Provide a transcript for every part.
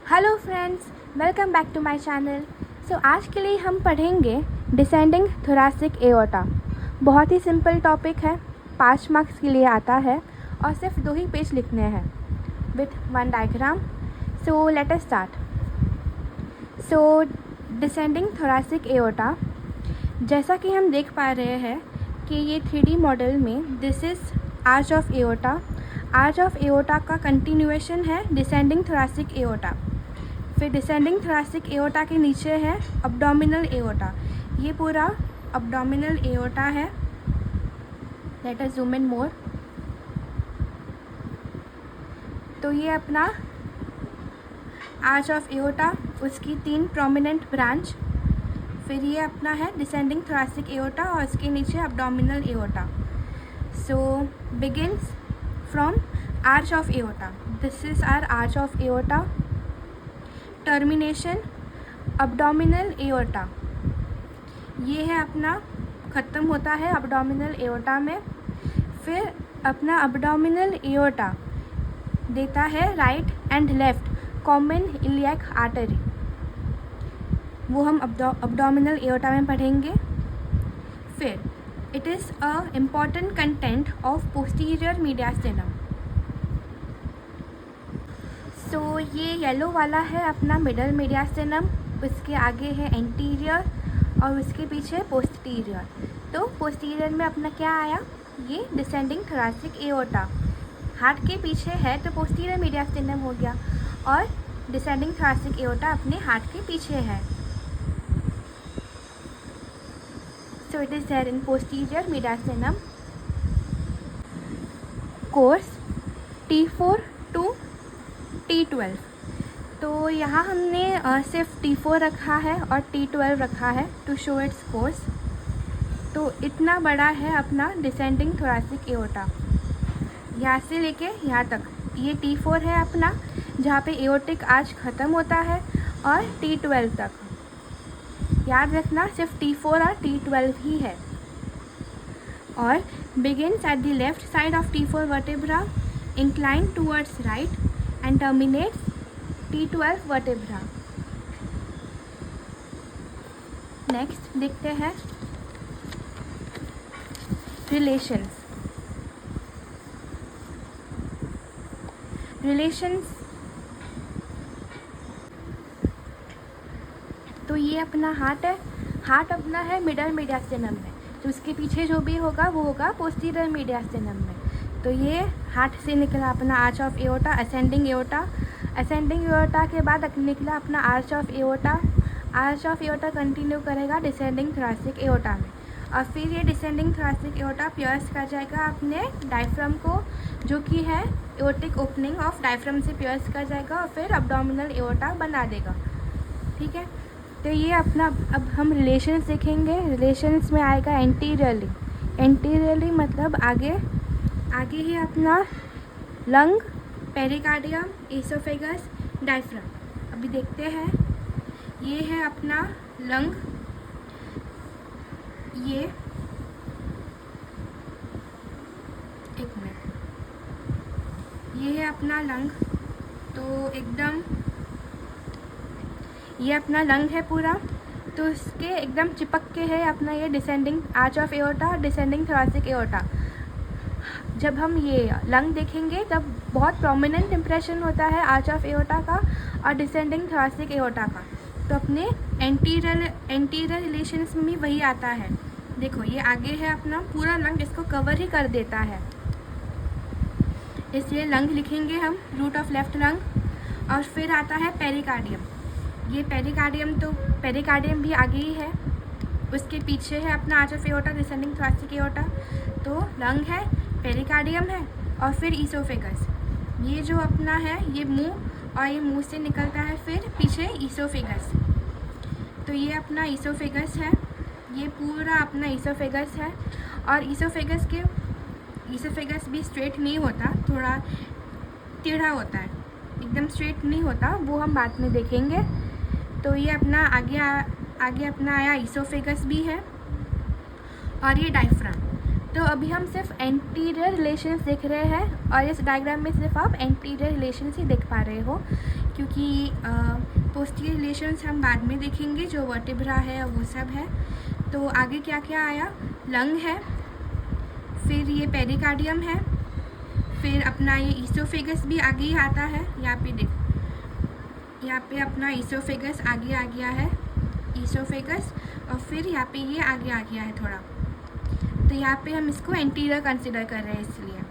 Hello friends, welcome back to my channel. आज के लिए हम पढ़ेंगे डिसेंडिंग थोरैसिक एओर्टा। बहुत ही सिंपल टॉपिक है, 5 मार्क्स के लिए आता है और सिर्फ 2 ही पेज लिखने हैं with 1 diagram. So let us start. Descending thoracic aorta, जैसा कि हम देख पा रहे हैं कि ये 3D मॉडल में this is arch of aorta. Arch of aorta का कंटिन्यूएशन है डिसेंडिंग थोरैसिक एओर्टा। फिर डिसेंडिंग थोरैसिक एओर्टा के नीचे है अब्डोमिनल एओर्टा। ये पूरा अब्डोमिनल एओर्टा है। लेट अस जूम इन मोर। तो ये अपना आर्च ऑफ एओर्टा, उसकी 3 प्रोमिनेंट ब्रांच। फिर ये अपना है डिसेंडिंग थोरैसिक एओर्टा और इसके नीचे abdominal aorta. So begins from arch of aorta. This is our arch of aorta. Termination abdominal aorta, ये है अपना ख़त्म होता है अब्डोमिनल एओर्टा में। फिर अपना अब्डोमिनल एओर्टा देता है right and left common iliac artery, वो हम अब्डोमिनल एओर्टा में पढ़ेंगे। फिर it is a important content of posterior mediastinum. तो ये येलो वाला है अपना मिडल मीडियास्टिनम, उसके आगे है एंटीरियर और उसके पीछे पोस्टीरियर। तो पोस्टीरियर में अपना क्या आया, ये डिसेंडिंग थोरैसिक एओर्टा। हार्ट के पीछे है तो पोस्टीरियर मीडियास्टिनम हो गया और डिसेंडिंग थोरैसिक एओर्टा अपने हार्ट के पीछे है। So it is there in posterior mediastinum. Course T4 to T12। तो यहाँ हमने सिर्फ T4 रखा है और T12 रखा है टू शो इट्स कोर्स। तो इतना बड़ा है अपना डिसेंडिंग थोरैसिक एओर्टा, यहाँ से लेके यहाँ तक। ये T4 है अपना, जहाँ पे एओर्टिक आर्च ख़त्म होता है, और T12 तक। याद रखना सिर्फ T4 और T12 ही है। और begins at the left side of T4 vertebra, incline towards right and terminates T12 vertebra. Next देखते हैं रिलेशंस। तो ये अपना हार्ट है। हार्ट अपना है मिडल मीडियास्टिनम में, तो उसके पीछे जो भी होगा वो होगा पोस्टीरियर मीडियास्टिनम में। तो ये हार्ट से निकला अपना arch of aorta, ascending aorta. Ascending aorta के बाद निकला अपना arch of aorta. Arch of aorta continue करेगा डिसेंडिंग थोरैसिक एओर्टा में, और फिर ये डिसेंडिंग थोरैसिक एओर्टा पियर्स कर जाएगा अपने डायफ्राम को, जो कि है एओर्टिक ओपनिंग ऑफ डायफ्राम से पियर्स कर जाएगा और फिर अब्डोमिनल एओर्टा बना देगा। ठीक है, तो ये अपना अब हम रिलेशंस देखेंगे। रिलेशंस में आएगा एंटीरियरली। एंटीरियरली मतलब आगे ही अपना लंग, पेरिकार्डियम, एसोफेगस, डायफ्राम। अभी देखते हैं, ये है अपना लंग, ये एक मिनट, ये है अपना लंग। तो एकदम ये अपना लंग है पूरा, तो इसके एकदम चिपक के है अपना ये descending arch of aorta, descending thoracic aorta. जब हम ये लंग देखेंगे तब बहुत प्रोमिनेंट इंप्रेशन होता है आर्च ऑफ एओर्टा का और डिसेंडिंग थोरैसिक एओर्टा का। तो अपने एंटीरियर रिलेशंस में भी वही आता है। देखो ये आगे है अपना पूरा लंग, इसको कवर ही कर देता है, इसलिए लंग लिखेंगे हम, रूट ऑफ लेफ्ट लंग। और फिर आता है पेरिकार्डियम। ये पेरिकार्डियम, तो पेरिकार्डियम भी आगे ही है, उसके पीछे है अपना arch of aorta, descending thoracic aorta. तो लंग है, पेरिकार्डियम है और फिर ईसोफेगस। ये जो अपना है ये मुंह, और ये मुंह से निकलता है फिर पीछे ईसोफेगस। तो ये अपना ईसोफेगस है, ये पूरा अपना ईसोफेगस है। और ईसोफेगस भी स्ट्रेट नहीं होता, थोड़ा टेढ़ा होता है, एकदम स्ट्रेट नहीं होता, वो हम बाद में देखेंगे। तो ये अपना आगे अपना आया ईसोफेगस भी है, और ये डायफ्राम। तो अभी हम सिर्फ एंटीरियर रिलेशंस देख रहे हैं और इस डायग्राम में सिर्फ आप एंटीरियर रिलेशंस ही देख पा रहे हो। क्योंकि पोस्टीरियर रिलेशंस हम बाद में देखेंगे, जो वर्टिब्रा है वो सब है। तो आगे क्या क्या आया, लंग है, फिर ये पेरिकार्डियम है, फिर अपना ये ईसोफेगस भी आगे ही आता है। यहाँ पे देख, यहाँ पे अपना ईसोफेगस आगे आ गया है, ईसोफेगस, और फिर यहाँ पे ये आगे आ गया है थोड़ा। तो यहाँ पे हम इसको एंटीरियर कंसिडर कर रहे हैं इसलिए।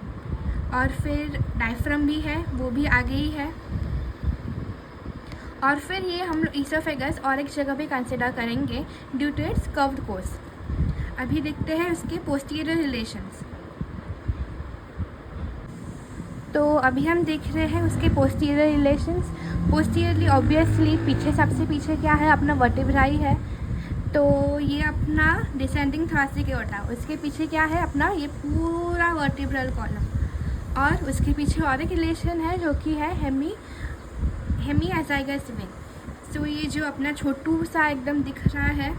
और फिर डायफ्राम भी है, वो भी आगे ही है। और फिर ये हम लोग ईसोफेगस और एक जगह पे कंसिडर करेंगे due to its curved course. अभी देखते हैं उसके पोस्टीरियर रिलेशंस। तो अभी हम देख रहे हैं उसके पोस्टीरियर रिलेशंस। पोस्टीरियरली ऑब्वियसली पीछे, सबसे पीछे क्या है, अपना वर्टिब्राई है। तो ये अपना डिसेंडिंग थोरैसिक एओर्टा, उसके पीछे क्या है, अपना ये पूरा वर्टिब्रल कॉलम। और उसके पीछे और एक रिलेशन है जो कि है हेमीएजाइगस वेन। सो ये जो अपना छोटू सा एकदम दिख रहा है,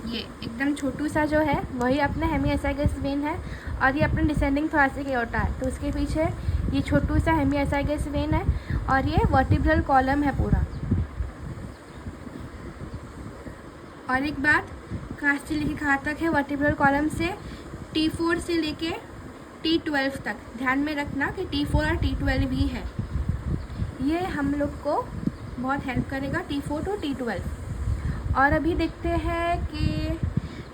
ये एकदम छोटू सा जो है वही अपना हेमीएजाइगस वेन है। और ये अपना डिसेंडिंग थोरैसिक एओर्टा है, तो उसके पीछे ये छोटू सा हेमीएजाइगस वेन है और ये वर्टिब्रल कॉलम है पूरा। और एक बात, कहाँ से लेके कहाँ तक है वर्टिब्रल कॉलम से, T4 से लेके T12 तक। ध्यान में रखना कि T4 और T12 भी है, ये हम लोग को बहुत हेल्प करेगा, T4 to T12। और अभी देखते हैं कि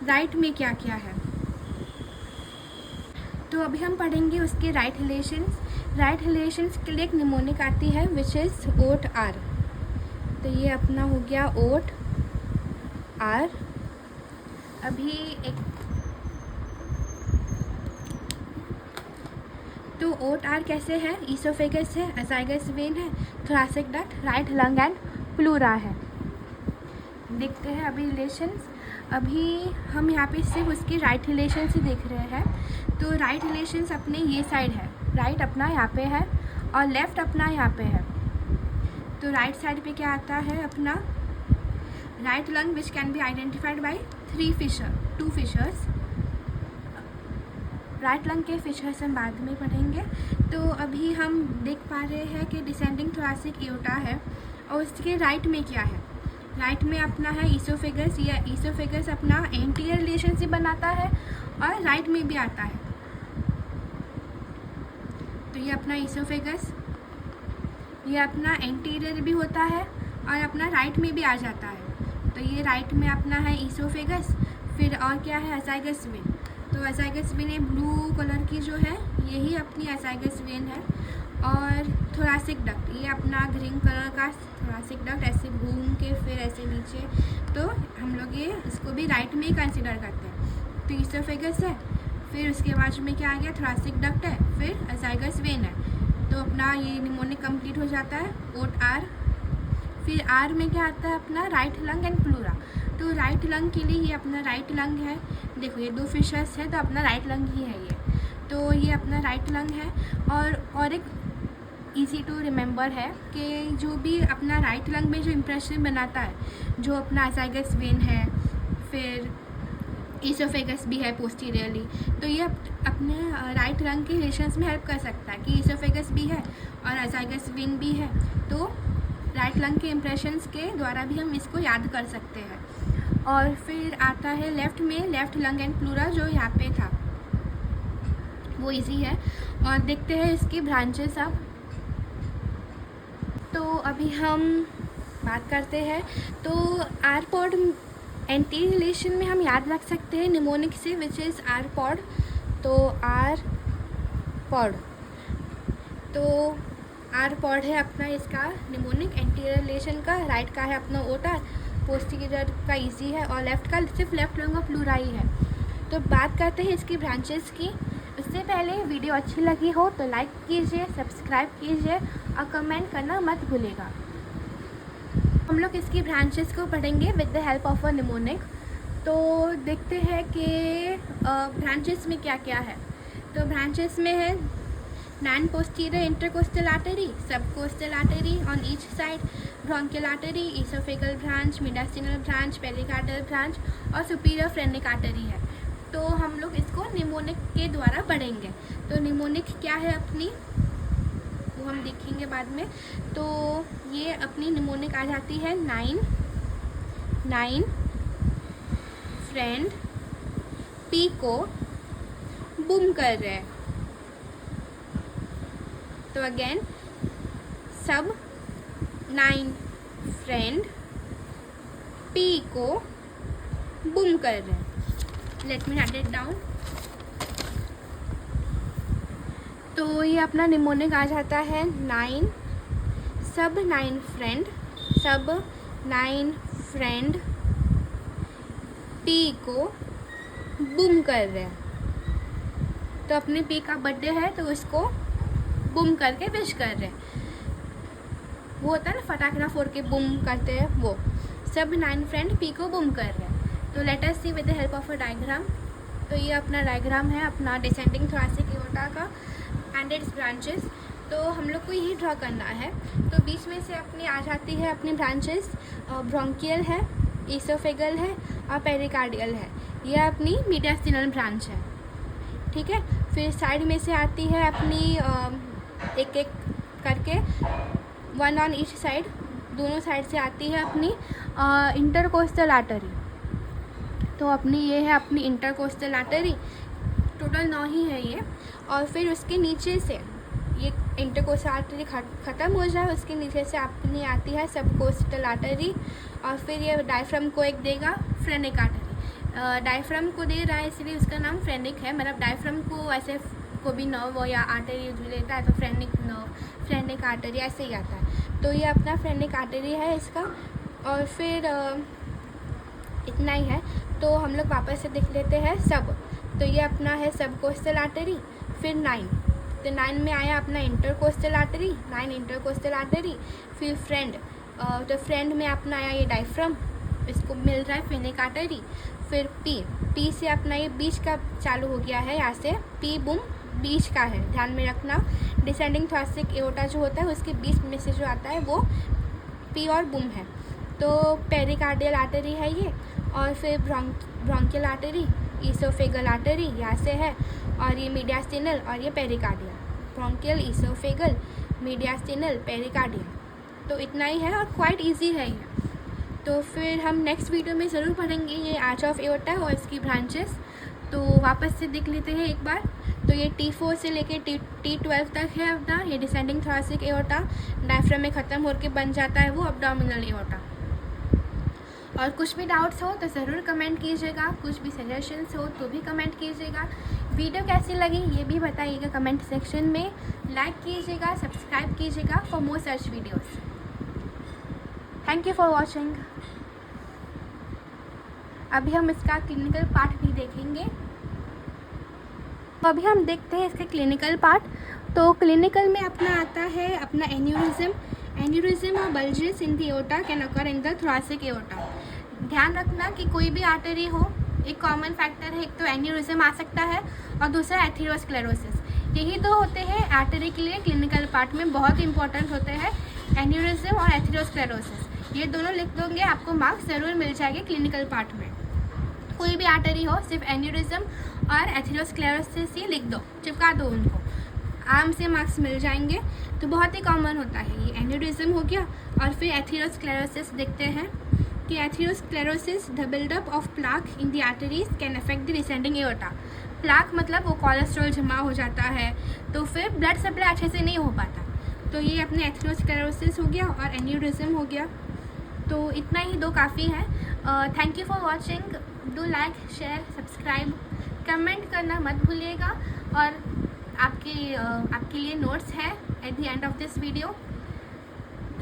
राइट में क्या क्या है। तो अभी हम पढ़ेंगे उसके राइट रिलेशंस। राइट रिलेशंस के लिए एक निमोनिक आती है विच इज़ ओट आर। तो ये अपना हो गया ओट आर। अभी एक तो ओट आर कैसे है, ईसोफेगस है, एजाइगस वेन है, thoracic duct, right lung and pleura है। देखते हैं अभी रिलेशंस। अभी हम यहाँ पे सिर्फ उसके राइट रिलेशंस ही देख रहे हैं। तो राइट रिलेशंस अपने ये साइड है, राइट अपना यहाँ पे है और लेफ़्ट अपना यहाँ पे है। तो राइट साइड पे क्या आता है, अपना right lung which can be identified by 2 fissures. Right lung के फिशर्स हम बाद में पढ़ेंगे। तो अभी हम देख पा रहे हैं कि डिसेंडिंग थोरैसिक एओर्टा है और उसके राइट में क्या है। राइट में अपना है ईसोफेगस, या ईसोफेगस अपना एंटीरियर रिलेशनशिप बनाता है और राइट में भी आता है। तो ये अपना ईसोफेगस, ये अपना एंटीरियर भी होता है और अपना राइट में भी आ जाता है। तो ये राइट में अपना है ईसोफेगस। फिर और क्या है, एजाइगस वेन। तो एजाइगस वेन ये ब्लू कलर की जो है, यही अपनी एजाइगस वेन है। और थोरैसिक डक्ट, ये अपना ग्रीन कलर का थोरैसिक डक्ट ऐसे घूम के फिर ऐसे नीचे। तो हम लोग ये इसको भी राइट में ही कंसिडर करते हैं। तो ईसोफेगस है, फिर उसके बाद में क्या आ गया, थोरैसिक डक्ट है, फिर एजाइगस वेन है। तो अपना ये निमोनिक कंप्लीट हो जाता है, ओट आर। फिर आर में क्या आता है, अपना राइट लंग एंड प्लूरा। तो राइट लंग के लिए ये अपना राइट लंग है। देखो ये 2 फिशर्स है तो अपना राइट लंग ही है ये। तो ये अपना राइट लंग है। और एक ईजी टू रिमेंबर है कि जो भी अपना राइट लंग में जो इम्प्रेशन बनाता है, जो अपना एजाइगस वेन है, फिर ईसोफेगस भी है पोस्टीरियरली, तो ये अपने राइट लंग के रिलेशंस में हेल्प कर सकता है कि ईसोफेगस भी है और एजाइगस वेन भी है। तो राइट लंग के इम्प्रेशंस के द्वारा भी हम इसको याद कर सकते हैं। और फिर आता है लेफ़्ट में, लेफ़्ट लंग एंड प्लूरा जो यहाँ पे था, वो इजी है। और देखते हैं इसकी ब्रांचेस अब। तो अभी हम बात करते हैं। तो आर पॉड एंटीरियर रिलेशन में हम याद रख सकते हैं निमोनिक से, विच इज़ आर पॉड। तो आर पॉड, तो आर पॉड है अपना इसका निमोनिक एंटीरियर रिलेशन का। राइट का है अपना ओटा, पोस्टीरियर का इजी है और लेफ़्ट का सिर्फ लेफ्ट लंग और प्लूरा ही है। तो बात करते हैं इसकी ब्रांचेस की। उससे पहले वीडियो अच्छी लगी हो तो लाइक कीजिए, सब्सक्राइब कीजिए और कमेंट करना मत भूलिएगा। हम लोग इसकी ब्रांचेस को पढ़ेंगे with the help of a mnemonic. तो देखते हैं कि ब्रांचेस में क्या क्या है। तो ब्रांचेस में है non posterior intercostal artery, subcostal artery on each side, bronchial artery, oesophageal branch, mediastinal branch, pericardial branch और सुपीरियर फ्रेनिक आर्टरी है। तो हम लोग इसको निमोनिक के द्वारा पढ़ेंगे। तो निमोनिक क्या है अपनी, वो हम देखेंगे बाद में। तो ये अपनी निमोनिक आ जाती है 9 फ्रेंड पी को बूम कर रहे हैं। तो अगेन सब 9 फ्रेंड पी को बूम कर रहे हैं। Let me right it down. तो ये अपना निमोनिक आ जाता है 9 सब 9 फ्रेंड पी को बूम कर रहे हैं। तो अपने पी का बर्थडे है तो उसको बूम करके विश कर रहे हैं। वो होता है ना फटाखा फोड़ के बूम करते हैं, वो सब 9 फ्रेंड पी को बूम कर रहे हैं। तो let us see with the help of a diagram. तो ये अपना डायग्राम है अपना डिसेंडिंग थोरैसिक एओर्टा का एंड इट्स ब्रांचेस। तो हम लोग को यही ड्रॉ करना है। तो बीच में से अपनी आ जाती है अपनी ब्रांचेस, ब्रोंकियल है, ईसोफेगल है और पेरिकार्डियल है। यह अपनी मीडियास्टिनल ब्रांच है, ठीक है। फिर साइड में से आती है अपनी एक एक करके 1 ऑन ईच साइड, दोनों साइड से आती है अपनी इंटरकोस्टल आर्टरी। तो अपनी ये है अपनी इंटरकोस्टल आर्टरी, टोटल 9 ही है ये। और फिर उसके नीचे से ये इंटरकोस्टल आर्टरी ख़त्म हो जाए, उसके नीचे से अपनी आती है सबकोस्टल आर्टरी। और फिर ये डायफ्राम को एक देगा फ्रेनिक आर्टरी। डायफ्राम को दे रहा है इसलिए उसका नाम फ्रेनिक है। मतलब डायफ्राम को ऐसे को भी नर्व या आर्टरी लेता है तो फ्रेनिक नर्व, फ्रेनिक आर्टरी ऐसे ही आता है। तो ये अपना फ्रेनिक आर्टरी है इसका। और फिर इतना ही है। तो हम लोग वापस से देख लेते हैं सब। तो ये अपना है सबकोस्टल आर्टरी। फिर 9, तो 9 में आया अपना इंटरकोस्टल आर्टरी, 9 इंटरकोस्टल आर्टरी। फिर फ्रेंड, तो फ्रेंड में अपना आया ये डायफ्राम, इसको मिल रहा है फ्रेनिक आर्टरी। फिर पी से अपना ये बीच का चालू हो गया है, यहाँ से पी बूम बीच का है, ध्यान में रखना। डिसेंडिंग थोरैसिक एओर्टा जो होता है उसके बीच में से जो आता है वो पी और बूम है। तो पेरिकार्डियल आर्टरी है ये। और फिर ब्रोंकियल आर्टरी, ईसोफेगल आर्टरी यहाँ से है, और ये मीडियास्टिनल और ये pericardial. Bronchial, oesophageal, mediastinal, pericardial. तो इतना ही है और क्वाइट इजी है ये। तो फिर हम नेक्स्ट वीडियो में ज़रूर पढ़ेंगे ये आर्च ऑफ एओर्टा और इसकी ब्रांचेस। तो वापस से देख लेते हैं एक बार। तो ये T4 से लेके T12 तक है अपना ये डिसेंडिंग थोरैसिक एओर्टा। डायफ्राम में ख़त्म होकर बन जाता है वो अब्डोमिनल एओर्टा। और कुछ भी डाउट्स हो तो ज़रूर कमेंट कीजिएगा, कुछ भी सजेशंस हो तो भी कमेंट कीजिएगा। वीडियो कैसी लगी ये भी बताइएगा कमेंट सेक्शन में। लाइक कीजिएगा, सब्सक्राइब कीजिएगा for more such videos. Thank you for watching. अभी हम इसका क्लिनिकल पार्ट भी देखेंगे। तो अभी हम देखते हैं इसके क्लिनिकल पार्ट। तो क्लिनिकल में अपना आता है अपना एन्यूरिज्म और bulges in the aorta can occur in the thoracic aorta. ध्यान रखना कि कोई भी आर्टरी हो, एक कॉमन फैक्टर है, एक तो एन्यूरिज्म आ सकता है और दूसरा एथेरोस्क्लेरोसिस। यही दो होते हैं आर्टरी के लिए क्लिनिकल पार्ट में बहुत इंपॉर्टेंट होते हैं, एन्यूरिज्म और एथेरोस्क्लेरोसिस। ये दोनों लिख दोगे आपको मार्क्स ज़रूर मिल जाएंगे क्लिनिकल पार्ट में। कोई भी आर्टरी हो, सिर्फ एन्यूरिज्म और एथेरोस्क्लेरोसिस ही लिख दो, चिपका दो उनको, आराम से मार्क्स मिल जाएंगे। तो बहुत ही कॉमन होता है ये एन्यूरिज्म हो गया। और फिर एथेरोस्क्लेरोसिस देखते हैं कि atherosclerosis the buildup of plaque in the arteries can affect the descending aorta. Plaque मतलब वो कोलेस्ट्रॉल जमा हो जाता है तो फिर ब्लड सप्लाई अच्छे से नहीं हो पाता। तो ये अपने एथेरोस्क्लेरोसिस हो गया और एन्यूरिज्म हो गया। तो इतना ही दो काफ़ी है। Thank you for watching. Do like, share, subscribe, comment करना मत भूलिएगा। और आपके लिए नोट्स है at the end of this video.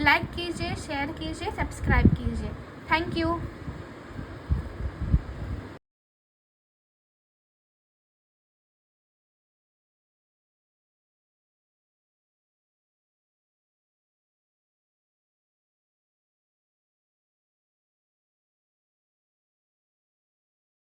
Like कीजिए, शेयर कीजिए, सब्सक्राइब कीजिए। Thank you.